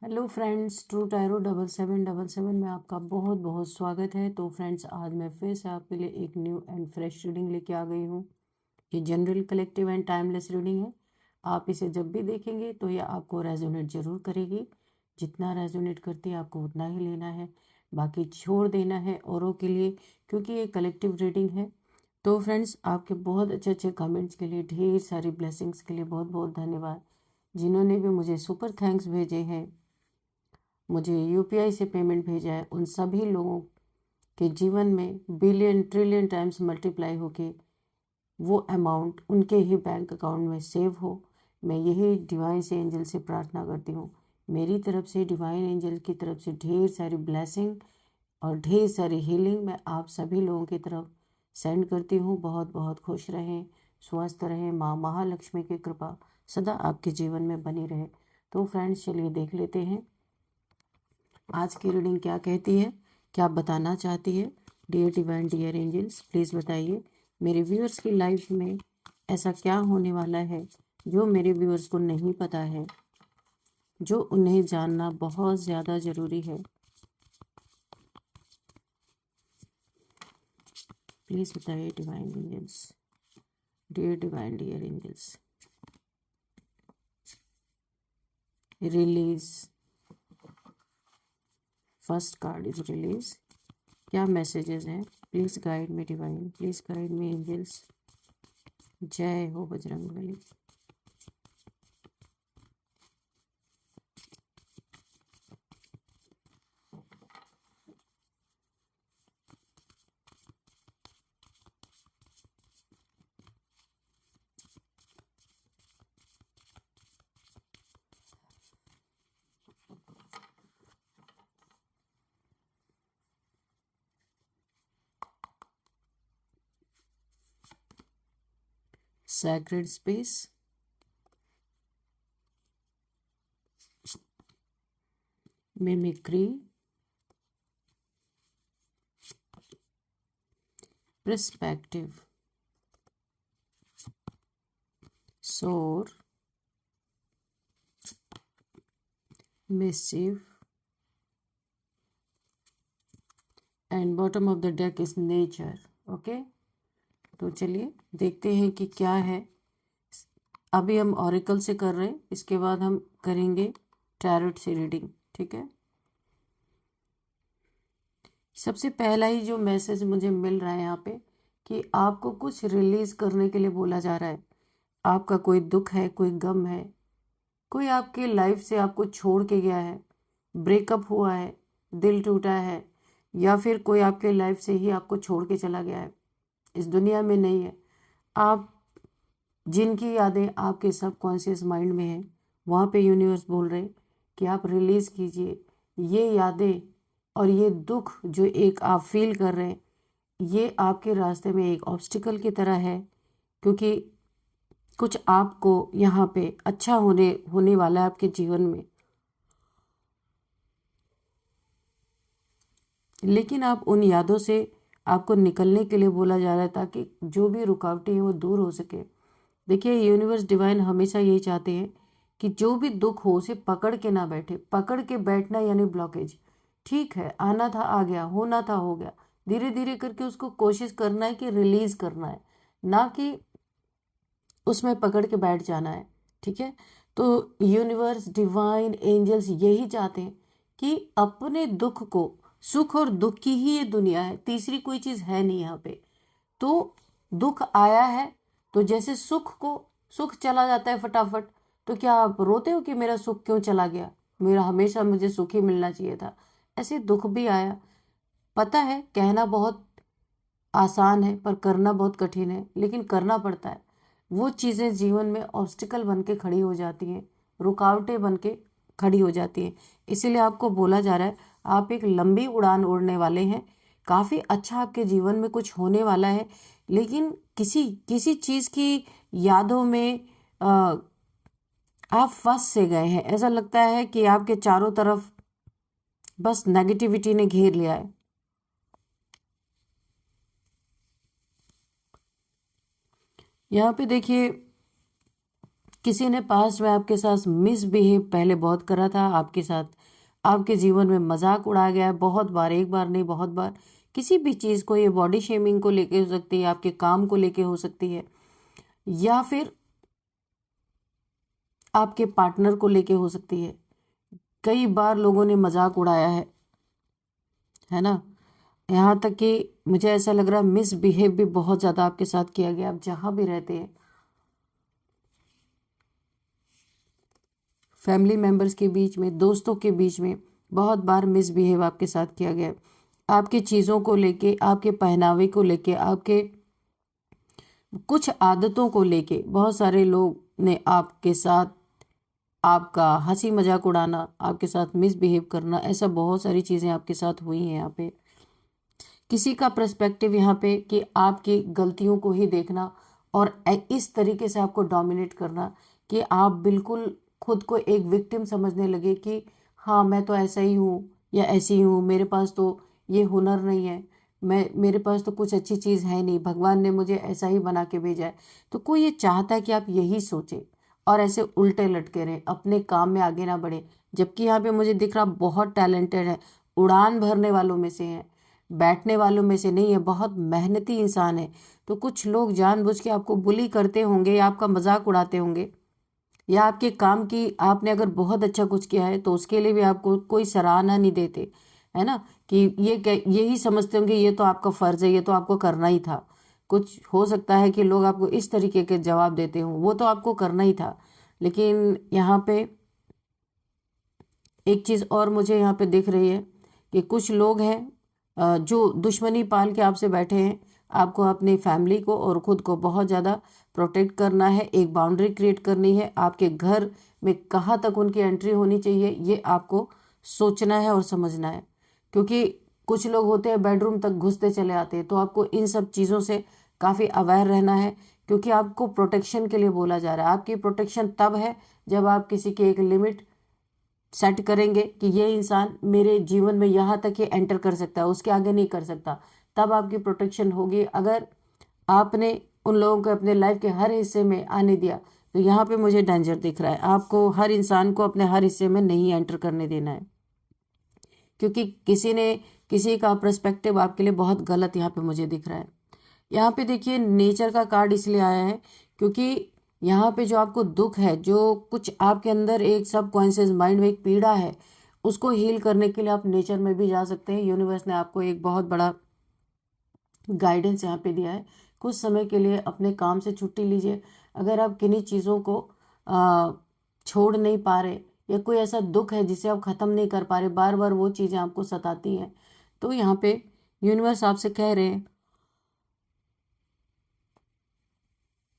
Hello friends, true tarot 7777 में आपका बहुत बहुत स्वागत है। तो फ्रेंड्स, आज मैं फिर से आपके लिए एक न्यू एंड फ्रेश रीडिंग लेके आ गई हूँ। ये general, collective and timeless reading है। आप इसे जब भी देखेंगे तो ये आपको रेजोनेट जरूर करेगी। जितना रेजोनेट करती है आपको उतना ही लेना है, बाकी छोड़ देना है औरों के लिए, क्योंकि ये कलेक्टिव रीडिंग है। तो फ्रेंड्स, आपके बहुत अच्छे अच्छे कमेंट्स के लिए, ढेर सारी ब्लेसिंग्स के लिए बहुत बहुत धन्यवाद। जिन्होंने भी मुझे सुपर थैंक्स भेजे हैं, मुझे यूपीआई से पेमेंट भेजा है, उन सभी लोगों के जीवन में बिलियन ट्रिलियन टाइम्स मल्टीप्लाई होके वो अमाउंट उनके ही बैंक अकाउंट में सेव हो। मैं यही डिवाइन से एंजल से प्रार्थना करती हूँ। मेरी तरफ से, डिवाइन एंजल की तरफ से ढेर सारी ब्लेसिंग और ढेर सारी हीलिंग मैं आप सभी लोगों की तरफ सेंड करती हूँ। बहुत बहुत खुश रहें, स्वस्थ रहें, माँ महालक्ष्मी की कृपा सदा आपके जीवन में बनी रहे। तो फ्रेंड्स, चलिए देख लेते हैं आज की रीडिंग क्या कहती है, क्या बताना चाहती है। Dear divine, dear angels, please बताइए मेरे व्यूअर्स की लाइफ में ऐसा क्या होने वाला है जो मेरे व्यूअर्स को नहीं पता है, जो उन्हें जानना बहुत ज़्यादा ज़रूरी है। प्लीज़ बताइए divine angels, dear divine, dear angels. Release, first card is release. क्या मैसेजेस हैं? Please guide me divine, please guide me angels. जय हो Bajrangbali. Sacred space, mimicry, perspective, soar, mischief, and bottom of the deck is nature. Okay, तो चलिए देखते हैं कि क्या है। अभी हम ऑरिकल से कर रहे हैं, इसके बाद हम करेंगे टैरोट से रीडिंग, ठीक है। सबसे पहला ही जो मैसेज मुझे मिल रहा है यहाँ पे कि आपको कुछ रिलीज करने के लिए बोला जा रहा है। आपका कोई दुख है, कोई गम है, कोई आपके लाइफ से आपको छोड़ के गया है, ब्रेकअप हुआ है, दिल टूटा है, या फिर कोई आपके लाइफ से ही आपको छोड़ के चला गया है, इस दुनिया में नहीं है। आप जिनकी यादें आपके सबकॉन्शियस माइंड में हैं, वहाँ पे यूनिवर्स बोल रहे हैं कि आप रिलीज कीजिए ये यादें और ये दुख जो एक आप फील कर रहे हैं। ये आपके रास्ते में एक ऑब्स्टिकल की तरह है, क्योंकि कुछ आपको यहाँ पे अच्छा होने वाला है आपके जीवन में। लेकिन आप उन यादों से आपको निकलने के लिए बोला जा रहा है, ताकि जो भी रुकावटें हैं वो दूर हो सके। देखिए, यूनिवर्स डिवाइन हमेशा यही चाहते हैं कि जो भी दुख हो उसे पकड़ के ना बैठे। पकड़ के बैठना यानी ब्लॉकेज। ठीक है, आना था आ गया, होना था हो गया। धीरे धीरे करके उसको कोशिश करना है कि रिलीज करना है, ना कि उसमें पकड़ के बैठ जाना है। ठीक है, तो यूनिवर्स, डिवाइन, एंजल्स यही चाहते हैं कि अपने दुख को, सुख और दुख की ही ये दुनिया है, तीसरी कोई चीज है नहीं यहाँ पे। तो दुख आया है तो जैसे सुख चला जाता है फटाफट, तो क्या आप रोते हो कि मेरा सुख क्यों चला गया, मेरा हमेशा मुझे सुख ही मिलना चाहिए था? ऐसे दुख भी आया। पता है कहना बहुत आसान है पर करना बहुत कठिन है, लेकिन करना पड़ता है। वो चीज़ें जीवन में ऑब्स्टिकल बन के खड़ी हो जाती हैं, रुकावटें बन के खड़ी हो जाती हैं। इसीलिए आपको बोला जा रहा है आप एक लंबी उड़ान उड़ने वाले हैं। काफ़ी अच्छा आपके जीवन में कुछ होने वाला है, लेकिन किसी किसी चीज़ की यादों में आप फंस से गए हैं। ऐसा लगता है कि आपके चारों तरफ बस नेगेटिविटी ने घेर लिया है। यहाँ पे देखिए, किसी ने पास्ट में आपके साथ मिसबिहेव पहले बहुत करा था आपके साथ, आपके जीवन में मजाक उड़ाया गया है बहुत बार, एक बार नहीं बहुत बार। किसी भी चीज़ को, ये बॉडी शेमिंग को लेके हो सकती है, आपके काम को लेके हो सकती है, या फिर आपके पार्टनर को लेके हो सकती है। कई बार लोगों ने मजाक उड़ाया है ना। यहाँ तक कि मुझे ऐसा लग रहा है मिसबिहेव भी बहुत ज़्यादा आपके साथ किया गया। आप जहाँ भी रहते हैं, फैमिली मेंबर्स के बीच में, दोस्तों के बीच में बहुत बार मिसबिहेव आपके साथ किया गया। आपकी चीज़ों को लेके, आपके पहनावे को लेके, आपके कुछ आदतों को लेके बहुत सारे लोग ने आपके साथ, आपका हंसी मजाक उड़ाना, आपके साथ मिसबिहेव करना, ऐसा बहुत सारी चीज़ें आपके साथ हुई हैं। यहाँ पे किसी का पर्सपेक्टिव यहाँ पे कि आपकी गलतियों को ही देखना और इस तरीके से आपको डोमिनेट करना कि आप बिल्कुल खुद को एक विक्टिम समझने लगे कि हाँ मैं तो ऐसा ही हूँ या ऐसी ही हूँ, मेरे पास तो ये हुनर नहीं है, मेरे पास तो कुछ अच्छी चीज़ है नहीं, भगवान ने मुझे ऐसा ही बना के भेजा है। तो कोई ये चाहता है कि आप यही सोचें और ऐसे उल्टे लटके रहें, अपने काम में आगे ना बढ़े। जबकि यहाँ पे मुझे दिख रहा बहुत टैलेंटेड है, उड़ान भरने वालों में से है, बैठने वालों में से नहीं है, बहुत मेहनती इंसान है। तो कुछ लोग जानबूझ के आपको बुली करते होंगे या आपका मजाक उड़ाते होंगे, या आपके काम की, आपने अगर बहुत अच्छा कुछ किया है तो उसके लिए भी आपको कोई सराहना नहीं देते, है ना। कि यही समझते होंगे ये तो आपका फर्ज है, ये तो आपको करना ही था। कुछ हो सकता है कि लोग आपको इस तरीके के जवाब देते हों, वो तो आपको करना ही था। लेकिन यहाँ पे एक चीज़ और मुझे यहाँ पे दिख रही है कि कुछ लोग हैं जो दुश्मनी पाल के आपसे बैठे हैं। आपको अपनी फैमिली को और ख़ुद को बहुत ज़्यादा प्रोटेक्ट करना है, एक बाउंड्री क्रिएट करनी है। आपके घर में कहाँ तक उनकी एंट्री होनी चाहिए ये आपको सोचना है और समझना है, क्योंकि कुछ लोग होते हैं बेडरूम तक घुसते चले आते हैं। तो आपको इन सब चीज़ों से काफ़ी अवेयर रहना है, क्योंकि आपको प्रोटेक्शन के लिए बोला जा रहा है। आपकी प्रोटेक्शन तब है जब आप किसी की एक लिमिट सेट करेंगे कि ये इंसान मेरे जीवन में यहाँ तक ही एंटर कर सकता है, उसके आगे नहीं कर सकता, तब आपकी प्रोटेक्शन होगी। अगर आपने उन लोगों को अपने लाइफ के हर हिस्से में आने दिया तो यहाँ पे मुझे डेंजर दिख रहा है। आपको हर इंसान को अपने हर हिस्से में नहीं एंटर करने देना है, क्योंकि किसी ने किसी का पर्सपेक्टिव आपके लिए बहुत गलत यहाँ पे मुझे दिख रहा है। यहाँ पे देखिए नेचर का कार्ड इसलिए आया है क्योंकि यहाँ पे जो आपको दुख है, जो कुछ आपके अंदर एक सबकॉन्शियस माइंड में एक पीड़ा है, उसको हील करने के लिए आप नेचर में भी जा सकते हैं। यूनिवर्स ने आपको एक बहुत बड़ा गाइडेंस यहाँ पे दिया है। कुछ समय के लिए अपने काम से छुट्टी लीजिए। अगर आप किन्हीं चीज़ों को छोड़ नहीं पा रहे, या कोई ऐसा दुख है जिसे आप ख़त्म नहीं कर पा रहे, बार बार वो चीज़ें आपको सताती हैं, तो यहाँ पे यूनिवर्स आपसे कह रहे हैं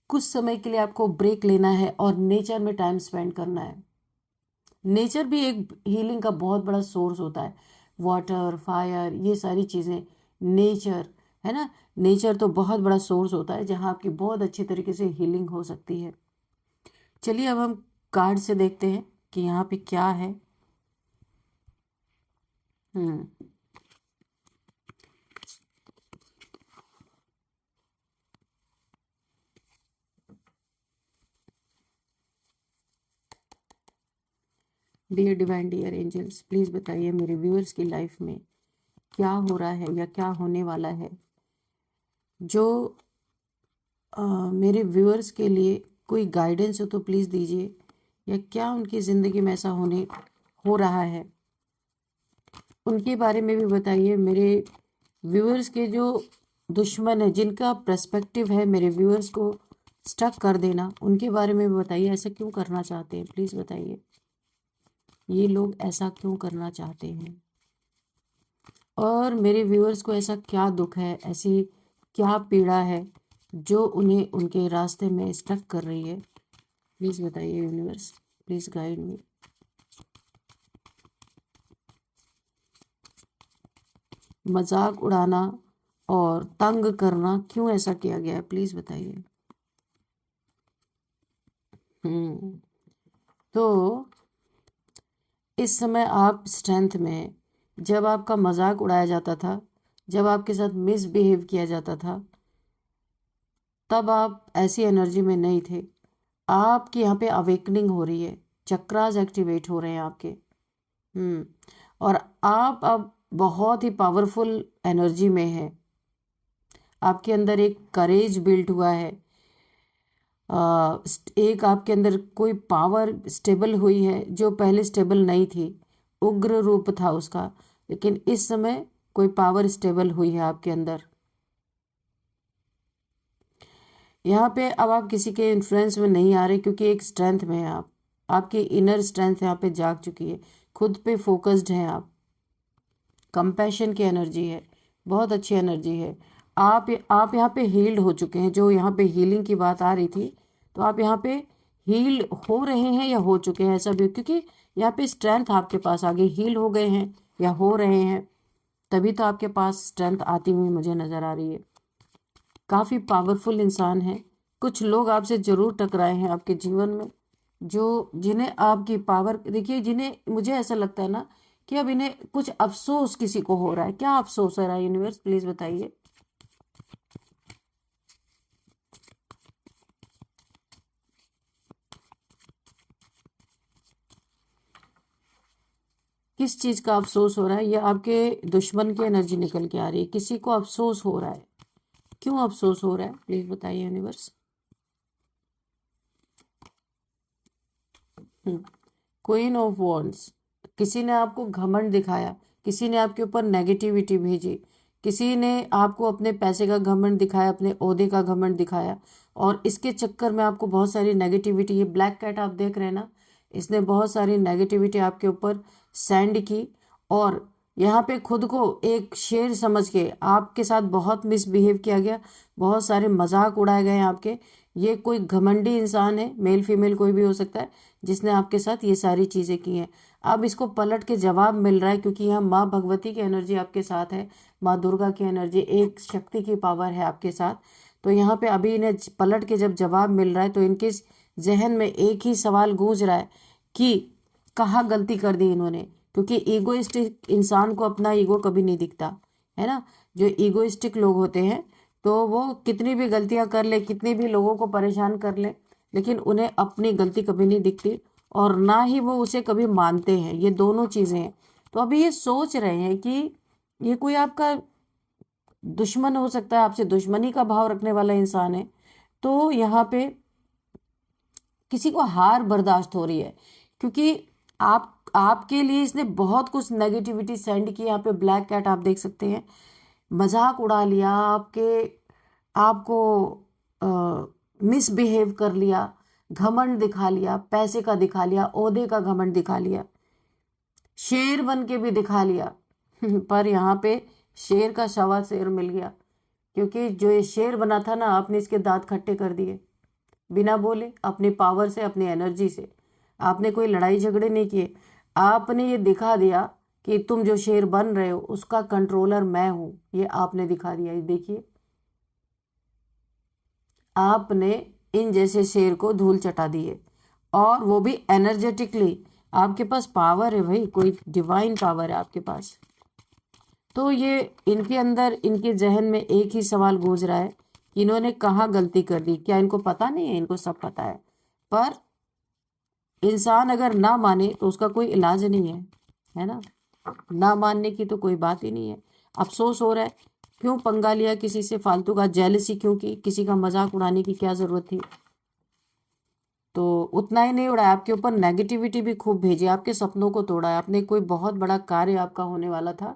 कुछ समय के लिए आपको ब्रेक लेना है और नेचर में टाइम स्पेंड करना है। नेचर भी एक हीलिंग का बहुत बड़ा सोर्स होता है। वाटर, फायर, ये सारी चीज़ें, नेचर, है ना। नेचर तो बहुत बड़ा सोर्स होता है जहाँ आपकी बहुत अच्छी तरीके से हीलिंग हो सकती है। चलिए अब हम कार्ड से देखते हैं कि यहाँ पे क्या है। Dear divine, dear angels, please बताइए मेरे व्यूअर्स की लाइफ में क्या हो रहा है या क्या होने वाला है। जो मेरे व्यूअर्स के लिए कोई गाइडेंस हो तो प्लीज़ दीजिए, या क्या उनकी ज़िंदगी में ऐसा हो रहा है उनके बारे में भी बताइए। मेरे व्यूअर्स के जो दुश्मन है, जिनका पर्सपेक्टिव है मेरे व्यूअर्स को स्टक कर देना, उनके बारे में भी बताइए। ऐसा क्यों करना चाहते हैं, प्लीज़ बताइए। ये लोग ऐसा क्यों करना चाहते हैं, और मेरे व्यूअर्स को ऐसा क्या दुख है, ऐसी क्या पीड़ा है जो उन्हें उनके रास्ते में स्टक कर रही है। प्लीज़ बताइए यूनिवर्स, प्लीज़ गाइड मी। मजाक उड़ाना और तंग करना क्यों ऐसा किया गया है, प्लीज़ बताइए। तो इस समय आप स्ट्रेंथ में, जब आपका मजाक उड़ाया जाता था, जब आपके साथ मिसबिहेव किया जाता था, तब आप ऐसी एनर्जी में नहीं थे। आपकी यहाँ पे अवेकनिंग हो रही है, चक्रास एक्टिवेट हो रहे हैं आपके। और आप अब बहुत ही पावरफुल एनर्जी में है। आपके अंदर एक करेज बिल्ट हुआ है, एक आपके अंदर कोई पावर स्टेबल हुई है जो पहले स्टेबल नहीं थी, उग्र रूप था उसका, लेकिन इस समय कोई पावर स्टेबल हुई है आपके अंदर। यहाँ पे अब आप किसी के इन्फ्लुएंस में नहीं आ रहे, क्योंकि एक स्ट्रेंथ में है आप, आपकी इनर स्ट्रेंथ यहाँ पे जाग चुकी है, खुद पे फोकस्ड हैं आप, कंपैशन की एनर्जी है, बहुत अच्छी एनर्जी है। आप यहाँ पे हील्ड हो चुके हैं, जो यहाँ पे हीलिंग की बात आ रही थी, तो आप यहाँ पे हील हो रहे हैं या हो चुके हैं, ऐसा भी, क्योंकि यहाँ पे स्ट्रेंथ आपके पास आ गई, हील हो गए हैं या हो रहे हैं, तभी तो आपके पास स्ट्रेंथ आती हुई मुझे नज़र आ रही है। काफ़ी पावरफुल इंसान है। कुछ लोग आपसे ज़रूर टकराए हैं आपके जीवन में, जो जिन्हें आपकी पावर, देखिए, जिन्हें, मुझे ऐसा लगता है ना कि अब इन्हें कुछ अफसोस किसी को हो रहा है। क्या अफसोस हो रहा है यूनिवर्स, प्लीज़ बताइए। किस चीज़ का अफसोस हो रहा है? ये आपके दुश्मन की एनर्जी निकल के आ रही है, किसी को अफसोस हो रहा है। क्यों अफसोस हो रहा है, प्लीज़ बताइए यूनिवर्स। क्वीन ऑफ वॉन्ड्स, किसी ने आपको घमंड दिखाया, किसी ने आपके ऊपर नेगेटिविटी भेजी, किसी ने आपको अपने पैसे का घमंड दिखाया, अपने ओहदे का घमंड दिखाया, और इसके चक्कर में आपको बहुत सारी नेगेटिविटी, ये ब्लैक कैट आप देख रहे हैं ना, इसने बहुत सारी नेगेटिविटी आपके ऊपर सेंड की, और यहाँ पे खुद को एक शेर समझ के आपके साथ बहुत मिसबिहेव किया गया, बहुत सारे मजाक उड़ाए गए हैं आपके। ये कोई घमंडी इंसान है, मेल फीमेल कोई भी हो सकता है, जिसने आपके साथ ये सारी चीज़ें की हैं। अब इसको पलट के जवाब मिल रहा है, क्योंकि यहाँ माँ भगवती की एनर्जी आपके साथ है, माँ दुर्गा की एनर्जी, एक शक्ति की पावर है आपके साथ। तो यहाँ पे अभी इन्हें पलट के जब जवाब मिल रहा है, तो इनके जहन में एक ही सवाल गूंज रहा है कि कहाँ गलती कर दी इन्होंने, क्योंकि ईगोइस्टिक इंसान को अपना ईगो कभी नहीं दिखता है ना। जो ईगोइस्टिक लोग होते हैं, तो वो कितनी भी गलतियां कर ले, कितनी भी लोगों को परेशान कर ले, लेकिन उन्हें अपनी गलती कभी नहीं दिखती, और ना ही वो उसे कभी मानते हैं। ये दोनों चीज़ें हैं। तो अभी ये सोच रहे हैं कि ये कोई आपका दुश्मन हो सकता है, आपसे दुश्मनी का भाव रखने वाला इंसान है। तो यहाँ पे किसी को हार बर्दाश्त हो रही है, क्योंकि आपके लिए इसने बहुत कुछ नेगेटिविटी सेंड की। यहाँ पे ब्लैक कैट आप देख सकते हैं, मजाक उड़ा लिया आपको मिसबिहेव कर लिया, घमंड दिखा लिया, पैसे का दिखा लिया, ओहदे का घमंड दिखा लिया, शेर बन के भी दिखा लिया पर यहाँ पे शेर का शवा शेर मिल गया, क्योंकि जो ये शेर बना था ना, आपने इसके दांत खट्टे कर दिए बिना बोले, अपनी पावर से, अपनी एनर्जी से। आपने कोई लड़ाई झगड़े नहीं किए, आपने ये दिखा दिया कि तुम जो शेर बन रहे हो उसका कंट्रोलर मैं हूं। ये आपने दिखा दिया। ये देखिए, आपने इन जैसे शेर को धूल चटा दी है, और वो भी एनर्जेटिकली। आपके पास पावर है भाई, कोई डिवाइन पावर है आपके पास। तो ये इनके अंदर, इनके जहन में एक ही सवाल गूंज रहा है कि इन्होंने कहाँ गलती कर दी। क्या इनको पता नहीं है? इनको सब पता है, पर इंसान अगर ना माने तो उसका कोई इलाज नहीं है ना। ना मानने की तो कोई बात ही नहीं है। अफसोस हो रहा है, क्यों पंगा लिया किसी से फालतू का, जेलसी क्यों की, किसी का मजाक उड़ाने की क्या जरूरत थी। तो उतना ही नहीं उड़ाया, आपके ऊपर नेगेटिविटी भी खूब भेजी, आपके सपनों को तोड़ा है आपने। कोई बहुत बड़ा कार्य आपका होने वाला था,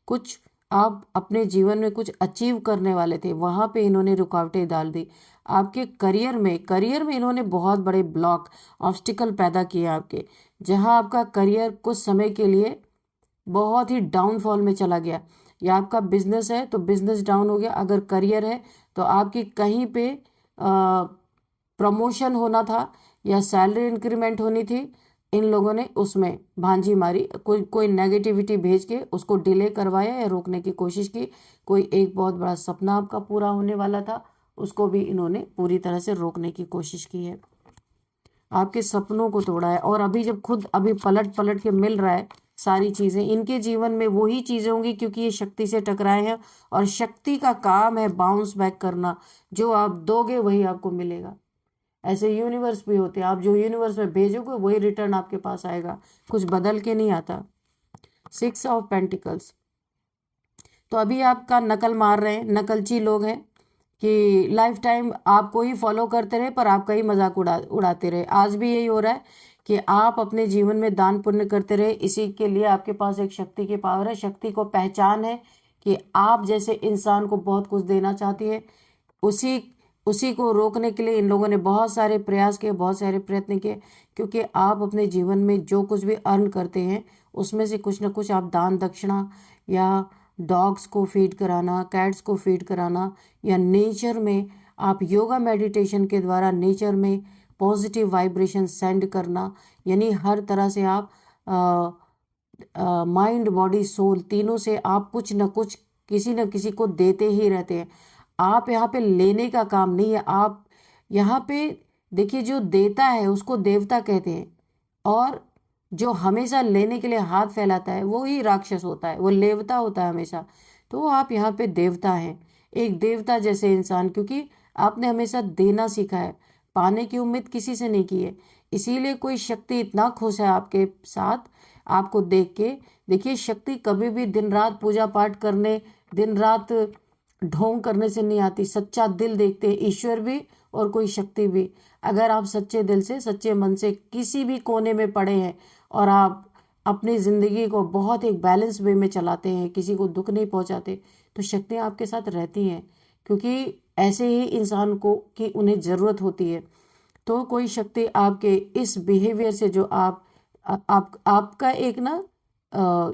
कुछ आप अपने जीवन में कुछ अचीव करने वाले थे, वहां पे इन्होंने रुकावटें डाल दी। आपके करियर में इन्होंने बहुत बड़े ब्लॉक, ऑब्स्टिकल पैदा किए आपके, जहां आपका करियर कुछ समय के लिए बहुत ही डाउनफॉल में चला गया। या आपका बिजनेस है तो बिजनेस डाउन हो गया, अगर करियर है तो आपकी कहीं पे प्रमोशन होना था या सैलरी इंक्रीमेंट होनी थी, इन लोगों ने उसमें भांजी मारी, कोई नेगेटिविटी भेज के उसको डिले करवाया या रोकने की कोशिश की। कोई एक बहुत बड़ा सपना आपका पूरा होने वाला था, उसको भी इन्होंने पूरी तरह से रोकने की कोशिश की है, आपके सपनों को तोड़ा है। और अभी जब खुद अभी पलट पलट के मिल रहा है सारी चीजें, इनके जीवन में वही चीजें होंगी, क्योंकि ये शक्ति से टकराए हैं, और शक्ति का काम है बाउंस बैक करना। जो आप दोगे वही आपको मिलेगा। ऐसे यूनिवर्स भी होते हैं, आप जो यूनिवर्स में भेजोगे वही रिटर्न आपके पास आएगा, कुछ बदल के नहीं आता। 6 ऑफ पेंटिकल्स, तो अभी आपका नकल मार रहे हैं, नकलची लोग हैं कि लाइफ टाइम आपको ही फॉलो करते रहे पर आपका ही मजाक उड़ाते रहे। आज भी यही हो रहा है कि आप अपने जीवन में दान पुण्य करते रहे, इसी के लिए आपके पास एक शक्ति की पावर है, शक्ति को पहचान है कि आप जैसे इंसान को बहुत कुछ देना चाहती है। उसी उसी को रोकने के लिए इन लोगों ने बहुत सारे प्रयास किए, बहुत सारे प्रयत्न किए, क्योंकि आप अपने जीवन में जो कुछ भी अर्न करते हैं उसमें से कुछ ना कुछ आप दान दक्षिणा या डॉग्स को फीड कराना, कैट्स को फीड कराना, या नेचर में आप योगा मेडिटेशन के द्वारा नेचर में पॉजिटिव वाइब्रेशन सेंड करना, यानी हर तरह से आप माइंड बॉडी सोल तीनों से आप कुछ न कुछ किसी न किसी को देते ही रहते हैं। आप यहाँ पे लेने का काम नहीं है, आप यहाँ पे देखिए, जो देता है उसको देवता कहते हैं, और जो हमेशा लेने के लिए हाथ फैलाता है वो ही राक्षस होता है, वो लेवता होता है हमेशा। तो आप यहाँ पे देवता हैं, एक देवता जैसे इंसान, क्योंकि आपने हमेशा देना सीखा है, पाने की उम्मीद किसी से नहीं की है। इसीलिए कोई शक्ति इतना खुश है आपके साथ, आपको देख के। देखिए, शक्ति कभी भी दिन रात पूजा पाठ करने, दिन रात ढोंग करने से नहीं आती, सच्चा दिल देखते हैं ईश्वर भी और कोई शक्ति भी। अगर आप सच्चे दिल से, सच्चे मन से किसी भी कोने में पड़े हैं और आप अपनी ज़िंदगी को बहुत एक बैलेंस वे में चलाते हैं, किसी को दुख नहीं पहुंचाते, तो शक्तियाँ आपके साथ रहती हैं, क्योंकि ऐसे ही इंसान को कि उन्हें ज़रूरत होती है। तो कोई शक्ति आपके इस बिहेवियर से, जो आपका एक ना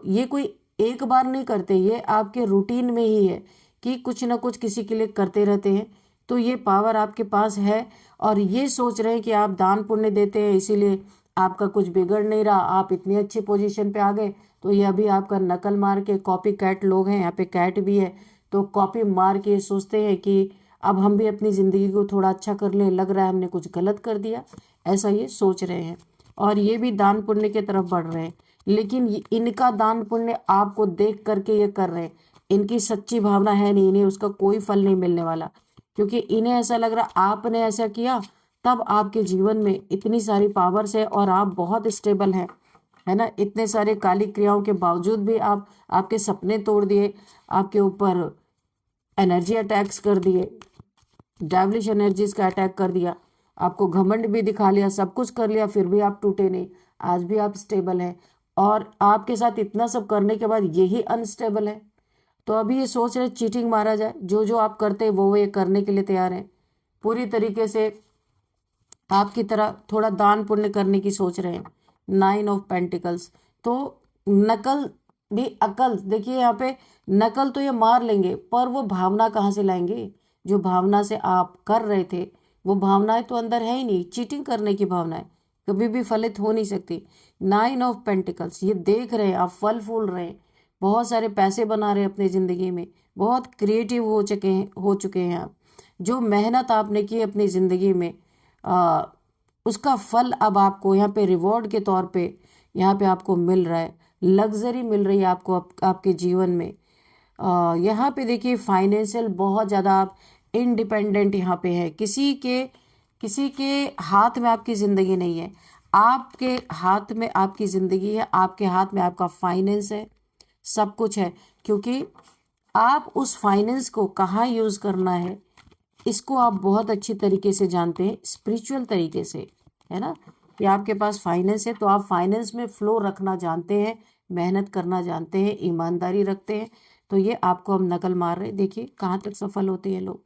ये कोई एक बार नहीं करते, ये आपके रूटीन में ही है कि कुछ ना कुछ किसी के लिए करते रहते हैं। तो ये पावर आपके पास है, और ये सोच रहे हैं कि आप दान पुण्य देते हैं इसीलिए आपका कुछ बिगड़ नहीं रहा, आप इतनी अच्छी पोजीशन पे आ गए। तो ये अभी आपका नकल मार के, कॉपी कैट लोग हैं, यहाँ पे कैट भी है, तो कॉपी मार के सोचते हैं कि अब हम भी अपनी ज़िंदगी को थोड़ा अच्छा कर लें, लग रहा है हमने कुछ गलत कर दिया, ऐसा ये सोच रहे हैं। और ये भी दान पुण्य की तरफ बढ़ रहे हैं, लेकिन इनका दान पुण्य आपको देख करके ये कर रहे हैं, इनकी सच्ची भावना है नहीं, इन्हें उसका कोई फल नहीं मिलने वाला, क्योंकि इन्हें ऐसा लग रहा आपने ऐसा किया तब आपके जीवन में इतनी सारी पावर्स है और आप बहुत स्टेबल हैं, है ना। इतने सारे काली क्रियाओं के बावजूद भी आपके सपने तोड़ दिए, आपके ऊपर एनर्जी अटैक्स कर दिए, डेविलिश एनर्जीज का अटैक कर दिया, आपको घमंड भी दिखा लिया, सब कुछ कर लिया, फिर भी आप टूटे नहीं, आज भी आप स्टेबल हैं। और आपके साथ इतना सब करने के बाद यही अनस्टेबल है, तो अभी ये सोच रहे चीटिंग मारा जाए, जो जो आप करते हैं वो ये करने के लिए तैयार हैं, पूरी तरीके से आपकी तरह थोड़ा दान पुण्य करने की सोच रहे हैं। 9 ऑफ पेंटिकल्स, तो नकल भी अकल, देखिए यहाँ पे नकल तो ये मार लेंगे, पर वो भावना कहाँ से लाएंगे, जो भावना से आप कर रहे थे वो भावनाएं तो अंदर है ही नहीं, चीटिंग करने की भावनाएं कभी भी फलित हो नहीं सकती। 9 ऑफ पेंटिकल्स, ये देख रहे हैं आप फल फूल रहे हैं, बहुत सारे पैसे बना रहे हैं अपनी ज़िंदगी में, बहुत क्रिएटिव हो चुके हैं आप। जो मेहनत आपने की अपनी ज़िंदगी में, उसका फल अब आपको यहाँ पे रिवॉर्ड के तौर पे यहाँ पे आपको मिल रहा है, लग्जरी मिल रही है आपको आपके जीवन में। यहाँ पे देखिए फाइनेंशियल बहुत ज़्यादा आप इंडिपेंडेंट यहाँ पे है, किसी के हाथ में आपकी ज़िंदगी नहीं है, आपके हाथ में आपकी ज़िंदगी है, आपके हाथ में आपका फाइनेंस है, सब कुछ है, क्योंकि आप उस फाइनेंस को कहाँ यूज़ करना है इसको आप बहुत अच्छी तरीके से जानते हैं, स्पिरिचुअल तरीके से, है ना, कि आपके पास फाइनेंस है तो आप फाइनेंस में फ्लो रखना जानते हैं, मेहनत करना जानते हैं, ईमानदारी रखते हैं। तो ये आपको हम नकल मार रहे हैं, देखिए कहाँ तक सफल होते हैं लोग,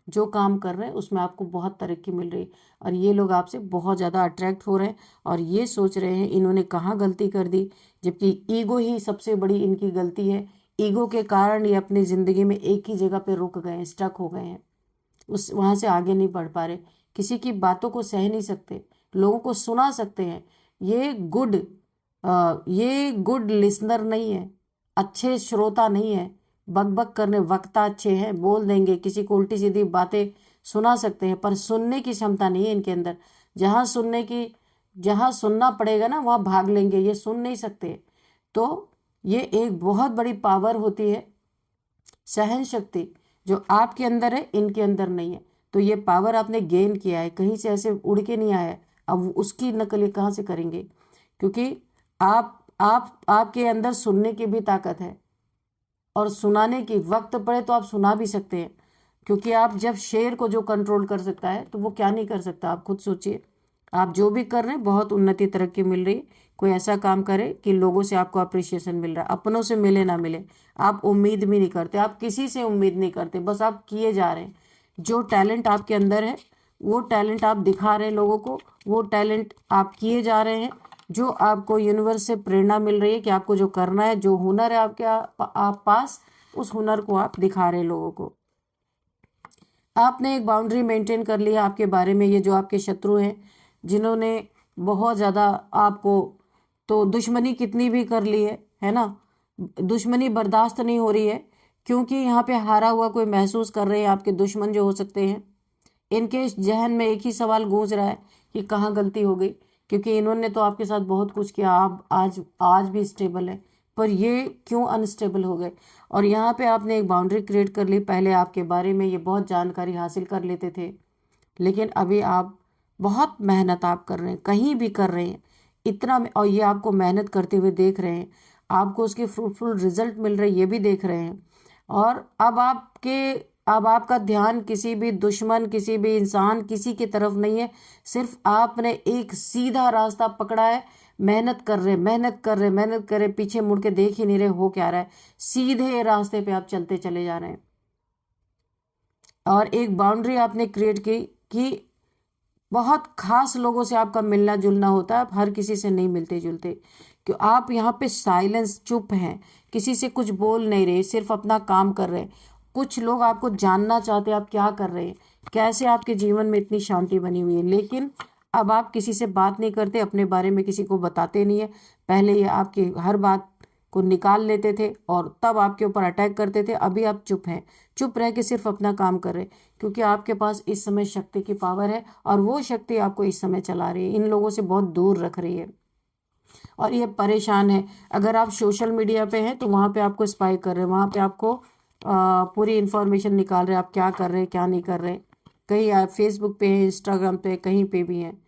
जो काम कर रहे हैं उसमें आपको बहुत तरक्की मिल रही है, और ये लोग आपसे बहुत ज़्यादा अट्रैक्ट हो रहे हैं और ये सोच रहे हैं इन्होंने कहाँ गलती कर दी, जबकि ईगो ही सबसे बड़ी इनकी गलती है। ईगो के कारण ये अपनी ज़िंदगी में एक ही जगह पे रुक गए हैं, स्टक हो गए हैं, उस वहाँ से आगे नहीं बढ़ पा रहे, किसी की बातों को सह नहीं सकते, लोगों को सुना सकते हैं, ये गुड लिसनर नहीं है, अच्छे श्रोता नहीं है, बक बक करने वक्ता अच्छे हैं, बोल देंगे, किसी को उल्टी सीधी बातें सुना सकते हैं, पर सुनने की क्षमता नहीं है इनके अंदर। जहाँ सुनना पड़ेगा ना वहाँ भाग लेंगे, ये सुन नहीं सकते। तो ये एक बहुत बड़ी पावर होती है, सहन शक्ति, जो आपके अंदर है इनके अंदर नहीं है। तो ये पावर आपने गेन किया है, कहीं से ऐसे उड़ के नहीं आया है। अब उसकी नकल ये कहाँ से करेंगे, क्योंकि आपके अंदर सुनने की भी ताकत है, और सुनाने की वक्त पड़े तो आप सुना भी सकते हैं, क्योंकि आप जब शेर को जो कंट्रोल कर सकता है तो वो क्या नहीं कर सकता। आप खुद सोचिए, आप जो भी कर रहे हैं बहुत उन्नति तरक्की मिल रही है। कोई ऐसा काम करे कि लोगों से आपको अप्रिसिएशन मिल रहा है, अपनों से मिले ना मिले, आप उम्मीद भी नहीं करते, आप किसी से उम्मीद नहीं करते, बस आप किए जा रहे हैं। जो टैलेंट आपके अंदर है वो टैलेंट आप दिखा रहे हैं लोगों को, वो टैलेंट आप किए जा रहे हैं। जो आपको यूनिवर्स से प्रेरणा मिल रही है कि आपको जो करना है, जो हुनर है आपके आप पास, उस हुनर को आप दिखा रहे हैं लोगों को। आपने एक बाउंड्री मेंटेन कर लिया आपके बारे में। ये जो आपके शत्रु हैं, जिन्होंने बहुत ज़्यादा आपको, तो दुश्मनी कितनी भी कर ली है ना, दुश्मनी बर्दाश्त नहीं हो रही है, क्योंकि यहाँ पे हारा हुआ कोई महसूस कर रहे हैं आपके दुश्मन जो हो सकते हैं। इनके जहन में एक ही सवाल गूंज रहा है कि कहाँ गलती हो गई, क्योंकि इन्होंने तो आपके साथ बहुत कुछ किया, आप आज आज भी स्टेबल है, पर ये क्यों अनस्टेबल हो गए। और यहाँ पे आपने एक बाउंड्री क्रिएट कर ली। पहले आपके बारे में ये बहुत जानकारी हासिल कर लेते थे, लेकिन अभी आप बहुत मेहनत आप कर रहे हैं, कहीं भी कर रहे हैं इतना, और ये आपको मेहनत करते हुए देख रहे हैं, आपको उसके फ्रूटफुल रिजल्ट मिल रहे हैं, ये भी देख रहे हैं। और अब आपका ध्यान किसी भी दुश्मन, किसी भी इंसान, किसी की तरफ नहीं है, सिर्फ आपने एक सीधा रास्ता पकड़ा है। मेहनत कर रहे, मेहनत कर रहे, मेहनत कर रहे, पीछे मुड़ के देख ही नहीं रहे हो क्या रहा है, सीधे रास्ते पे आप चलते चले जा रहे हैं। और एक बाउंड्री आपने क्रिएट की कि बहुत खास लोगों से आपका मिलना जुलना होता है, आप हर किसी से नहीं मिलते जुलते, क्यों आप यहाँ पे साइलेंस, चुप हैं, किसी से कुछ बोल नहीं रहे, सिर्फ अपना काम कर रहे हैं। कुछ लोग आपको जानना चाहते हैं आप क्या कर रहे हैं, कैसे आपके जीवन में इतनी शांति बनी हुई है, लेकिन अब आप किसी से बात नहीं करते, अपने बारे में किसी को बताते नहीं है। पहले ये आपकी हर बात को निकाल लेते थे और तब आपके ऊपर अटैक करते थे, अभी आप चुप हैं, चुप रह के सिर्फ अपना काम कर रहे हैं, क्योंकि आपके पास इस समय शक्ति की पावर है, और वो शक्ति आपको इस समय चला रही है, इन लोगों से बहुत दूर रख रही है। और ये परेशान है, अगर आप सोशल मीडिया पे हैं तो वहाँ पे आपको स्पाई कर रहे हैं, वहाँ पे आपको पूरी इन्फॉर्मेशन निकाल रहे हैं, आप क्या कर रहे हैं क्या नहीं कर रहे। कहीं आप फेसबुक पे हैं, इंस्टाग्राम पे, कहीं पे भी हैं।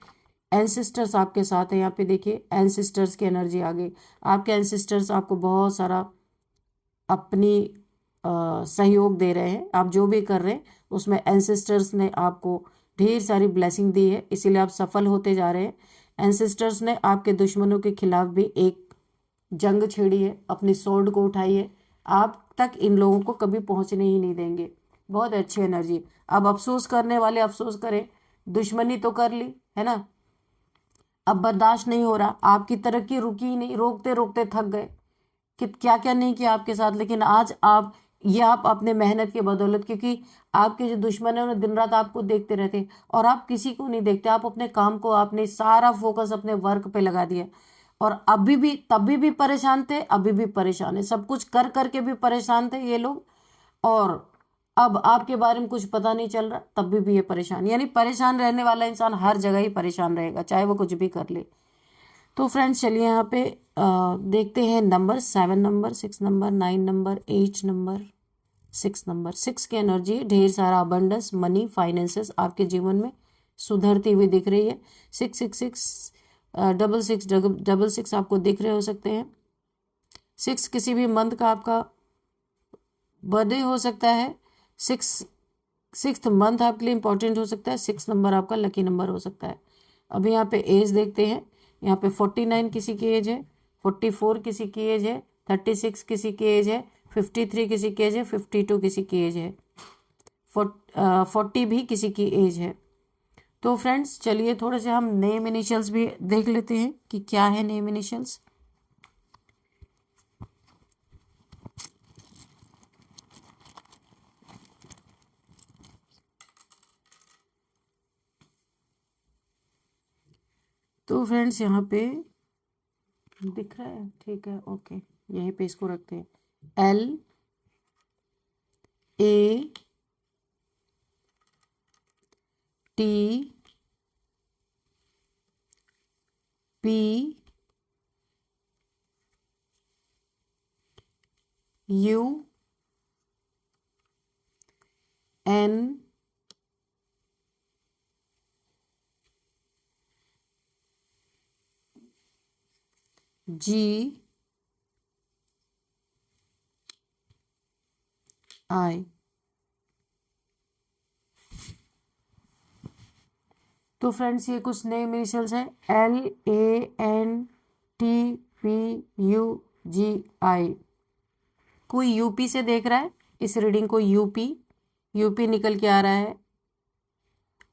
एंसिस्टर्स आपके साथ है, यहाँ पे देखिए एंसिस्टर्स की एनर्जी आ गई। आपके एंसिस्टर्स आपको बहुत सारा अपनी सहयोग दे रहे हैं, आप जो भी कर रहे हैं उसमें एंसेस्टर्स ने आपको ढेर सारी ब्लेसिंग दी है, इसीलिए आप सफल होते जा रहे हैं। एंसेस्टर्स ने आपके दुश्मनों के खिलाफ भी एक जंग छेड़ी है, अपनी सोर्ड को उठाई है, आप तक इन लोगों को कभी पहुंचने ही नहीं देंगे। बहुत अच्छी एनर्जी। अब अफसोस करने वाले अफसोस करें, दुश्मनी तो कर ली है ना, अब बर्दाश्त नहीं हो रहा, आपकी तरक्की रुकी ही नहीं, रोकते रोकते थक गए कि क्या क्या नहीं किया आपके साथ, लेकिन आज आप अपने मेहनत के बदौलत, क्योंकि आपके जो दुश्मन है उन्हें दिन रात आपको देखते रहते हैं और आप किसी को नहीं देखते, आप अपने काम को, आपने सारा फोकस अपने वर्क पे लगा दिया, और अभी भी तभी भी परेशान थे, अभी भी परेशान है, सब कुछ कर करके भी परेशान थे ये लोग, और अब आपके बारे में कुछ पता नहीं चल रहा तब भी ये परेशान, यानी परेशान रहने वाला इंसान हर जगह ही परेशान रहेगा, चाहे वो कुछ भी कर ले। तो फ्रेंड्स चलिए यहाँ पे देखते हैं number 7 number, 6 number, 9 number, 8 number, 6 number. 6 की एनर्जी, ढेर सारा अबंडेंस, मनी, फाइनेंसेस आपके जीवन में सुधरती हुई दिख रही है। 666 666 आपको दिख रहे हो सकते हैं। 6 किसी भी मंथ का आपका बर्थडे हो सकता है। 6th मंथ आपके लिए इंपॉर्टेंट हो सकता है। 6 नंबर आपका लकी नंबर हो सकता है। अभी यहाँ पे एज देखते हैं, यहाँ पे 49 किसी की एज है, 44 किसी की एज है, 36 किसी की एज है, 53 किसी की एज है, 52 किसी की एज है, 40 भी किसी की एज है। तो फ्रेंड्स चलिए थोड़े से हम नेम इनिशियल्स भी देख लेते हैं कि क्या है नेम इनिशियल्स। तो फ्रेंड्स यहाँ पे दिख रहा है, ठीक है, ओके, यहीं पे इसको रखते हैं। LAPP UNICE GI। तो फ्रेंड्स ये कुछ नए इनिशियल्स हैं, LANTPUGI। कोई यूपी से देख रहा है इस रीडिंग को, यूपी निकल के आ रहा है।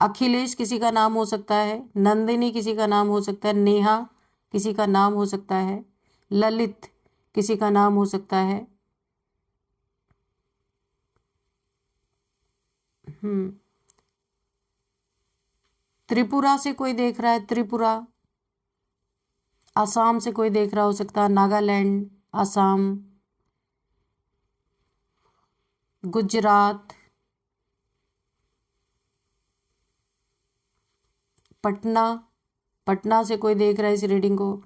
अखिलेश किसी का नाम हो सकता है, नंदिनी किसी का नाम हो सकता है, नेहा किसी का नाम हो सकता है, ललित किसी का नाम हो सकता है। त्रिपुरा से कोई देख रहा है, त्रिपुरा। असम से कोई देख रहा हो सकता है, नागालैंड, असम, गुजरात, पटना से कोई देख रहा है इस रीडिंग को,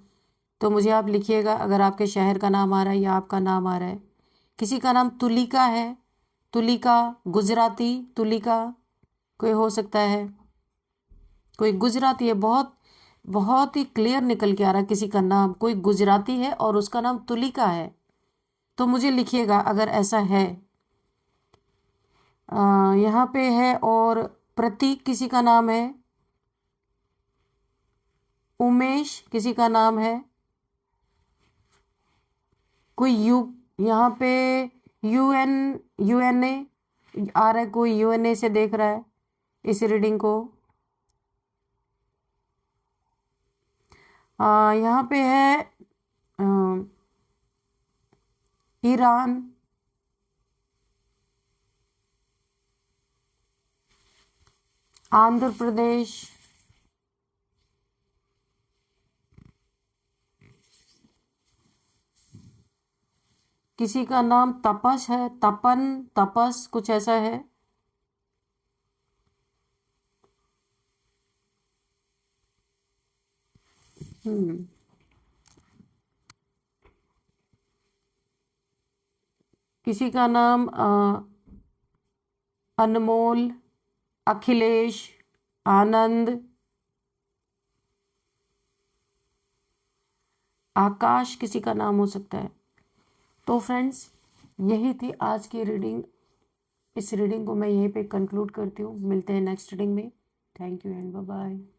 तो मुझे आप लिखिएगा अगर आपके शहर का नाम आ रहा है या आपका नाम आ रहा है। किसी का नाम तुलिका है, तुलिका, गुजराती तुलिका कोई हो सकता है, कोई गुजराती है। बहुत बहुत ही क्लियर निकल के आ रहा है किसी का नाम, कोई गुजराती है और उसका नाम तुलिका है, तो मुझे लिखिएगा अगर ऐसा है। यहाँ पे है। और प्रतीक किसी का नाम है, उमेश किसी का नाम है, कोई यहाँ पे यूएनए आ रहा है, कोई यूएनए से देख रहा है इस रीडिंग को। यहाँ पे है ईरान, आंध्र प्रदेश, किसी का नाम तपस है, तपस कुछ ऐसा है। किसी का नाम अनमोल, अखिलेश, आनंद, आकाश किसी का नाम हो सकता है। तो फ्रेंड्स यही थी आज की रीडिंग। इस रीडिंग को मैं यहीं पे कंक्लूड करती हूँ। मिलते हैं नेक्स्ट रीडिंग में। Thank you and bye bye.